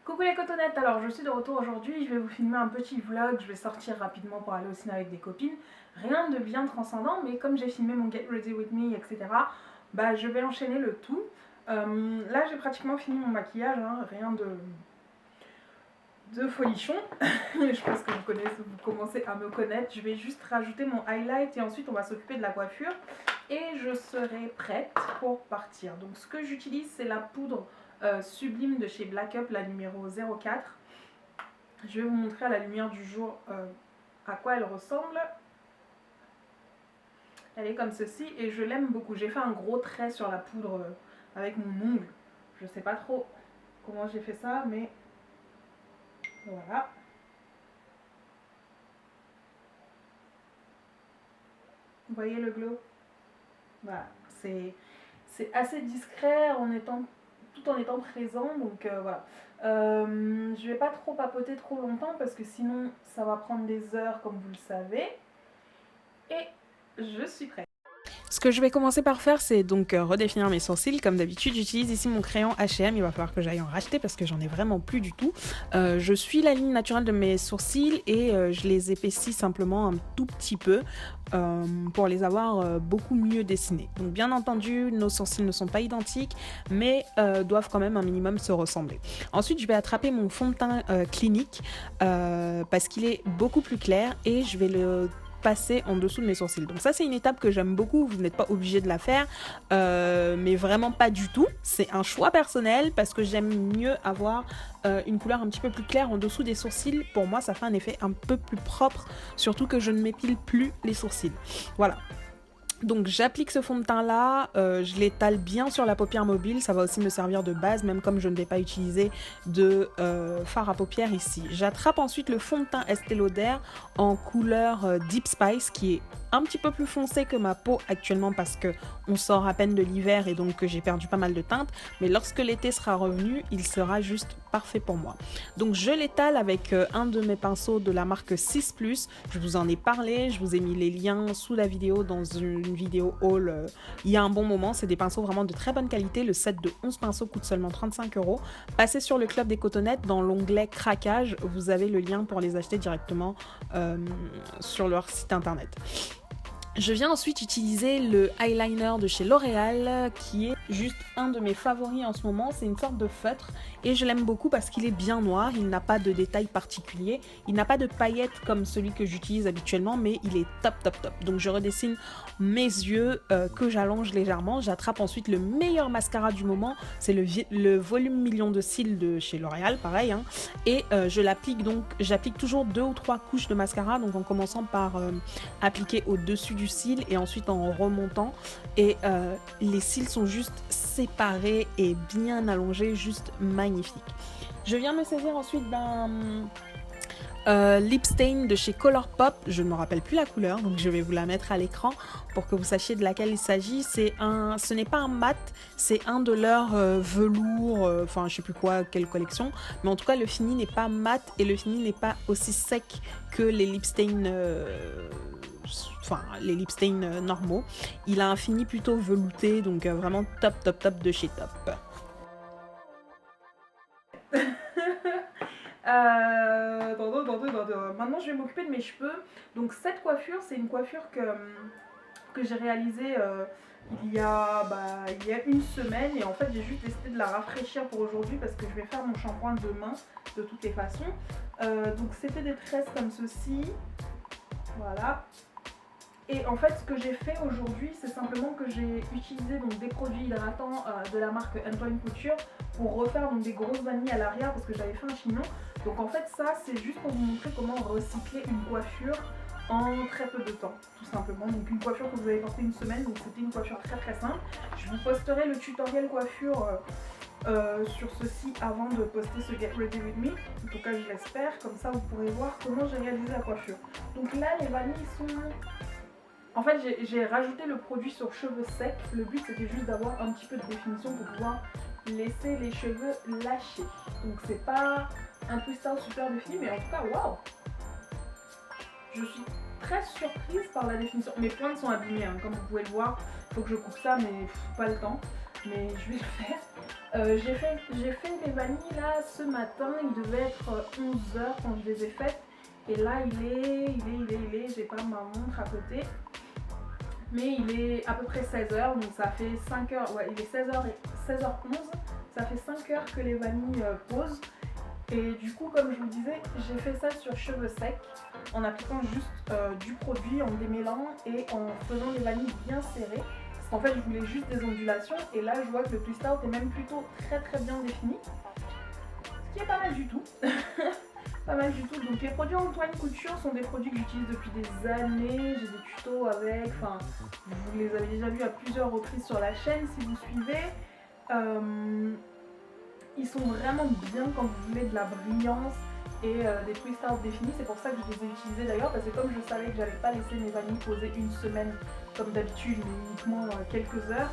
Coucou les cotonnettes, alors je suis de retour aujourd'hui, je vais vous filmer un petit vlog, je vais sortir rapidement pour aller au cinéma avec des copines. Rien de bien transcendant, mais comme j'ai filmé mon Get Ready With Me, etc., bah je vais enchaîner le tout. Là j'ai pratiquement fini mon maquillage, hein, rien de folichon. Je pense que vous commencez à me connaître. Je vais juste rajouter mon highlight et ensuite on va s'occuper de la coiffure. Et je serai prête pour partir. Donc ce que j'utilise c'est la poudre Sublime de chez Black Up, la numéro 04. Je vais vous montrer à la lumière du jour à quoi elle ressemble. Elle est comme ceci et je l'aime beaucoup. J'ai fait un gros trait sur la poudre avec mon ongle. Je sais pas trop comment j'ai fait ça, mais voilà. Vous voyez le glow? Voilà, c'est assez discret tout en étant présent, donc voilà. Je vais pas trop papoter trop longtemps parce que sinon ça va prendre des heures comme vous le savez. Et je suis prête. Ce que je vais commencer par faire, c'est donc redéfinir mes sourcils. Comme d'habitude, j'utilise ici mon crayon H&M. Il va falloir que j'aille en racheter parce que j'en ai vraiment plus du tout. Je suis la ligne naturelle de mes sourcils et je les épaissis simplement un tout petit peu pour les avoir beaucoup mieux dessinés. Donc bien entendu, nos sourcils ne sont pas identiques, mais doivent quand même un minimum se ressembler. Ensuite, je vais attraper mon fond de teint clinique parce qu'il est beaucoup plus clair et je vais le passer en dessous de mes sourcils. Donc ça c'est une étape que j'aime beaucoup, vous n'êtes pas obligé de la faire, mais vraiment pas du tout. C'est un choix personnel parce que j'aime mieux avoir une couleur un petit peu plus claire en dessous des sourcils. Pour moi ça fait un effet un peu plus propre, surtout que je ne m'épile plus les sourcils. Voilà. Donc j'applique ce fond de teint là, je l'étale bien sur la paupière mobile, ça va aussi me servir de base, même comme je ne vais pas utiliser de fard à paupières ici. J'attrape ensuite le fond de teint Estée Lauder en couleur Deep Spice qui est un petit peu plus foncé que ma peau actuellement parce que on sort à peine de l'hiver et donc j'ai perdu pas mal de teinte, mais lorsque l'été sera revenu, il sera juste parfait pour moi. Donc je l'étale avec un de mes pinceaux de la marque 6+, je vous en ai parlé, je vous ai mis les liens sous la vidéo dans une vidéo haul il y a un bon moment. C'est des pinceaux vraiment de très bonne qualité, le set de 11 pinceaux coûte seulement 35 €. Passez sur le club des cotonnettes, dans l'onglet craquage, vous avez le lien pour les acheter directement sur leur site internet. Je viens ensuite utiliser le eyeliner de chez L'Oréal qui est juste un de mes favoris en ce moment. C'est une sorte de feutre et je l'aime beaucoup parce qu'il est bien noir, il n'a pas de détails particuliers, il n'a pas de paillettes comme celui que j'utilise habituellement, mais il est top top top. Donc je redessine mes yeux que j'allonge légèrement. J'attrape ensuite le meilleur mascara du moment, c'est le volume million de cils de chez L'Oréal, pareil, hein. Et je l'applique donc, j'applique toujours 2 ou 3 couches de mascara, donc en commençant par appliquer au-dessus du cil et ensuite en remontant, et les cils sont juste séparés et bien allongés, juste magnifique. Je viens me saisir ensuite d'un lip stain de chez Colourpop, je ne me rappelle plus la couleur donc je vais vous la mettre à l'écran pour que vous sachiez de laquelle il s'agit. Ce n'est pas un mat, c'est un de leurs velours, enfin je sais plus quoi, quelle collection, mais en tout cas le fini n'est pas mat et le fini n'est pas aussi sec que les lip stains les lip stains normaux. Il a un fini plutôt velouté, donc vraiment top top top de chez top. Maintenant je vais m'occuper de mes cheveux. Donc cette coiffure, c'est une coiffure que j'ai réalisée il y a une semaine, et en fait j'ai juste décidé de la rafraîchir pour aujourd'hui parce que je vais faire mon shampoing demain de toutes les façons. Donc c'était des tresses comme ceci, voilà. Et en fait ce que j'ai fait aujourd'hui, c'est simplement que j'ai utilisé donc des produits hydratants de la marque Antoine Couture pour refaire donc des grosses vanilles à l'arrière parce que j'avais fait un chignon. Donc en fait ça c'est juste pour vous montrer comment recycler une coiffure en très peu de temps, tout simplement. Donc une coiffure que vous avez portée une semaine, donc c'était une coiffure très très simple. Je vous posterai le tutoriel coiffure sur ceci avant de poster ce Get Ready With Me. En tout cas je l'espère, comme ça vous pourrez voir comment j'ai réalisé la coiffure. Donc là les vanilles sont... En fait j'ai rajouté le produit sur cheveux secs. Le but c'était juste d'avoir un petit peu de définition pour pouvoir laisser les cheveux lâcher. Donc c'est pas un twist out super défini, mais en tout cas waouh, je suis très surprise par la définition. Mes pointes sont abîmées, hein, comme vous pouvez le voir. Il faut que je coupe ça, mais pas le temps. Mais je vais le faire. J'ai fait les vanilles là ce matin, il devait être 11 h quand je les ai faites. Et là j'ai pas ma montre à côté. Mais il est à peu près 16 h, donc ça fait 5 h, ouais il est 16h11, ça fait 5 h que les vanilles posent. Et du coup comme je vous disais, j'ai fait ça sur cheveux secs, en appliquant juste du produit, en démêlant et en faisant les vanilles bien serrées. Parce qu'en fait je voulais juste des ondulations et là je vois que le twist out est même plutôt très bien défini. Ce qui est pas mal du tout. Pas mal du tout. Donc les produits Antoine Couture sont des produits que j'utilise depuis des années. J'ai des tutos avec, enfin vous les avez déjà vus à plusieurs reprises sur la chaîne si vous suivez. Ils sont vraiment bien quand vous voulez de la brillance et des twist out définis. C'est pour ça que je les ai utilisés d'ailleurs, parce que comme je savais que j'allais pas laisser mes vanilles poser une semaine comme d'habitude, mais uniquement quelques heures,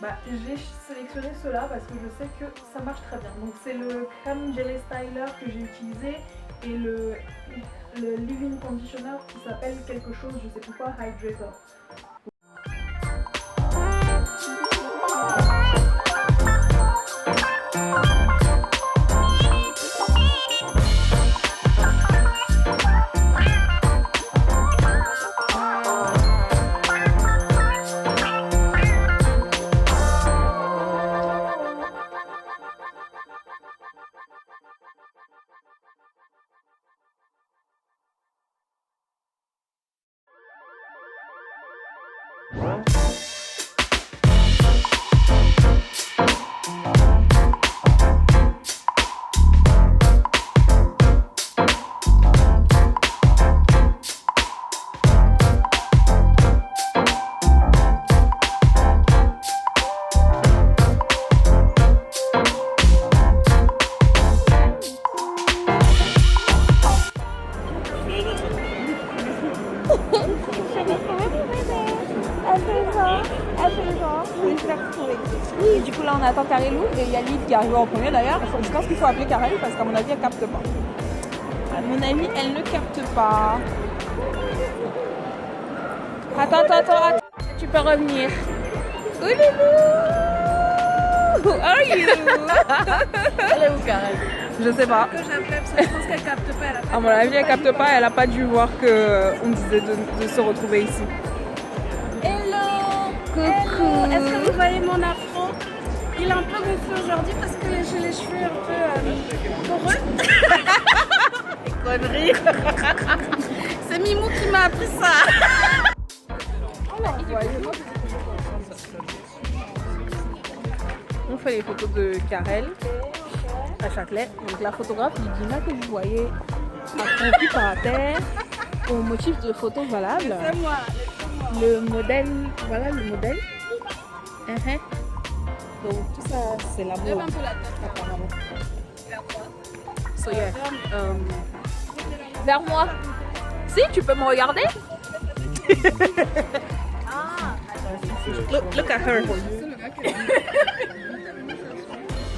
bah, j'ai sélectionné ceux-là parce que je sais que ça marche très bien. Donc c'est le crème gelé styler que j'ai utilisé et le leave-in conditioner qui s'appelle quelque chose, je sais plus quoi, hydrator. Oui, du coup là on attend Karel et il y a Lyd qui est arrivé en premier d'ailleurs. Je pense qu'il faut appeler Karel parce qu'à mon avis elle capte pas. À mon avis elle ne capte pas. Attends. Tu peux revenir. Ouloulou! Who are you? Elle est où Karel? Je sais pas. Que j'appelais parce que je pense qu'elle capte pas. À mon avis elle capte pas, elle a pas dû voir qu'on disait de se retrouver ici. Hello! Coucou! Est-ce que vous voyez mon afro? Il est un peu gonflé aujourd'hui parce que j'ai les cheveux un peu poreux. Connerie! C'est Mimou qui m'a appris ça. On fait les photos de Karel à Châtelet. Donc la photographe Lydina que vous voyez accroupie par terre au motif de photo valable. C'est moi. Le modèle, voilà le modèle. Donc tout ça c'est l'amour Lève un peu la tête. apparemment. So yeah. Vers moi. Si tu peux me regarder. Look at her.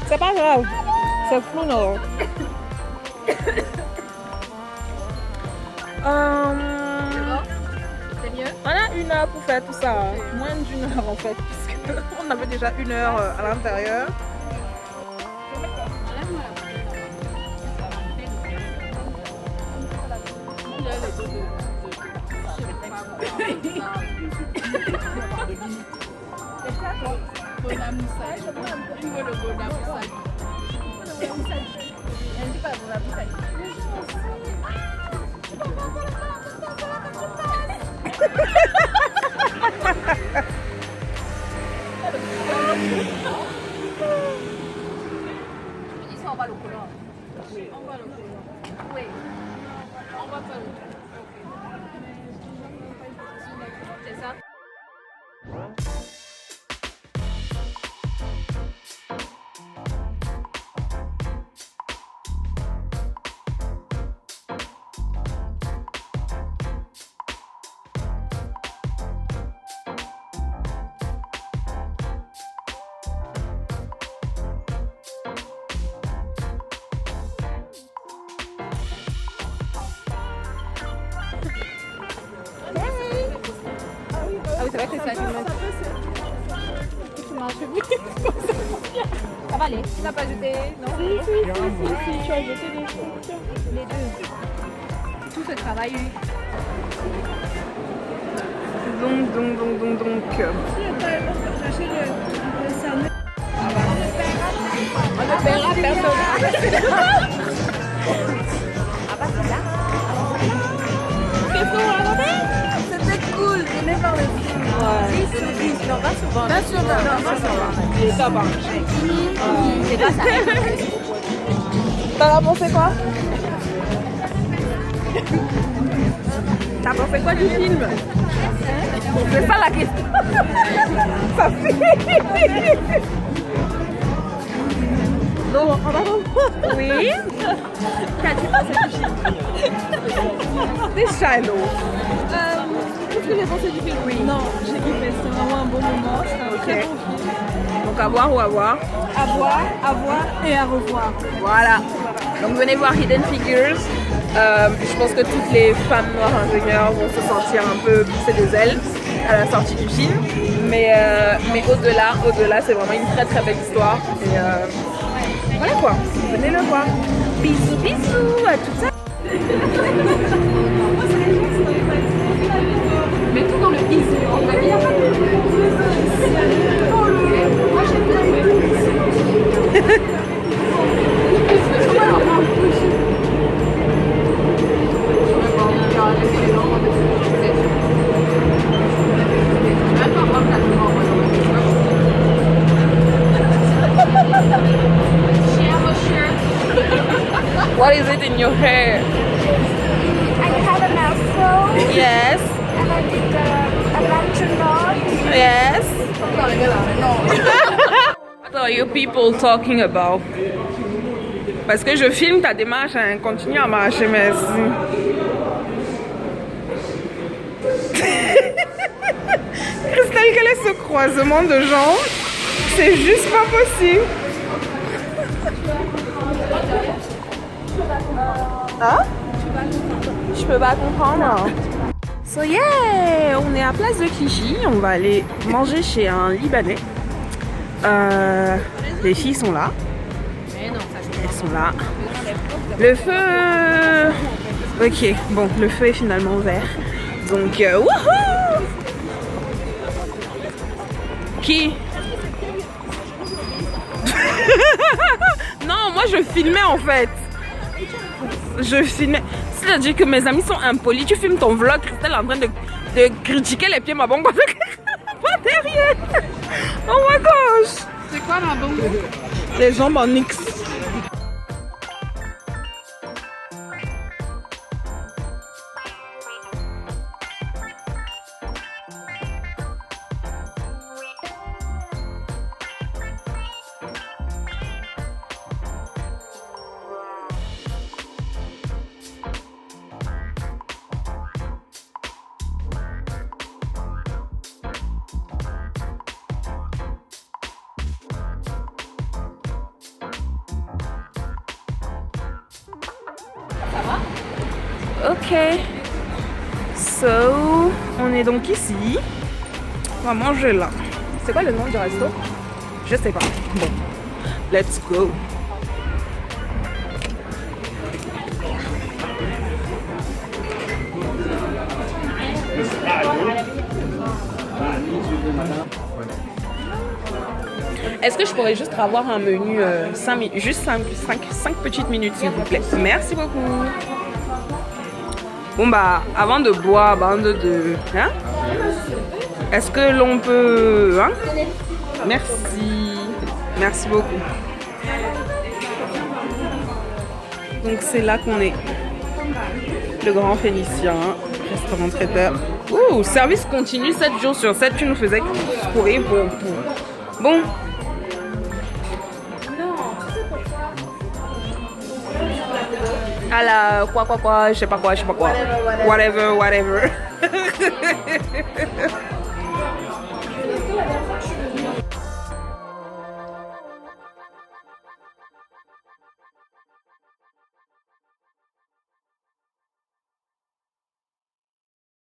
C'est pas grave. C'est flou non. C'est mieux? On a 1 heure pour faire tout ça. Moins d'1 heure en fait, puisque on avait déjà 1 heure à l'intérieur. Ils sont en bas le collant. Oui. On va le collant. Oui. On va faire le collant. C'est ça? Ah oui, c'est vrai que c'est ça qui me... Tu m'as cheveux. Ça va aller. Tu n'as pas jeté, non? Si, tu as jeté des choses. Les deux. Tout ce travail, oui. Donc. Chercher le cerveau. On ne paiera personne. Qu'est-ce qu'on va raconter? C'était cool. Venez voir le film. 10 sur 10. Non, 20 sur 20. 20 sur 20. Non, 20 sur 20. Il est top, hein. C'est grâce à elle. T'en as pensé quoi? T'as pensé quoi du film? C'est ça la question. Ça fait. Donc, on va voir. Oui. Qu'as-tu pensé du film? C'est chalot. Qu'est-ce que j'ai pensé du film? Oui. Non, j'ai kiffé. C'était vraiment un bon moment. C'était un très bon film. Donc à voir ou à voir. À voir et à revoir. Voilà. Donc venez voir Hidden Figures. Je pense que toutes les femmes noires ingénieures vont se sentir un peu pousser des ailes à la sortie du film. Mais au-delà, c'est vraiment une très très belle histoire. Et voilà quoi, venez le voir. Bisous, bisous à tout ça. Mais tout dans le bisou. On a mis à What is it in your hair? I had an afro Yes, and I did a lantern knot. yes. What are you people talking about? Parce que je filme ta démarche, hein. Continue à marcher, merci. Christelle, quel est ce croisement de gens? C'est juste pas possible. Hein? Je peux pas comprendre. So yeah, on est à Place de Clichy. On va aller manger chez un Libanais. Les filles sont là. Elles sont là. Le feu. Ok, bon, le feu est finalement vert. Donc, wouhou! Qui? Non, moi je filmais en fait. Je filmais. C'est-à-dire que mes amis sont impolis. Tu filmes ton vlog, Christelle en train de critiquer les pieds mabongo. Pas derrière. Oh my gosh. C'est quoi ma bombe? Les jambes en X. Ok, so on est donc ici. On va manger là. C'est quoi le nom du resto? Je sais pas. Bon, let's go. Est-ce que je pourrais juste avoir un menu 5 petites minutes s'il vous plaît? Merci beaucoup. Bon bah, avant de boire, hein? Est-ce que l'on peut... Hein? Merci. Merci beaucoup. Donc c'est là qu'on est. Le Grand Phénicien, restaurant traiteur. Ouh, service continu 7 jours sur 7. Tu nous faisais courir pour... Bon. À la quoi, je sais pas quoi. Whatever.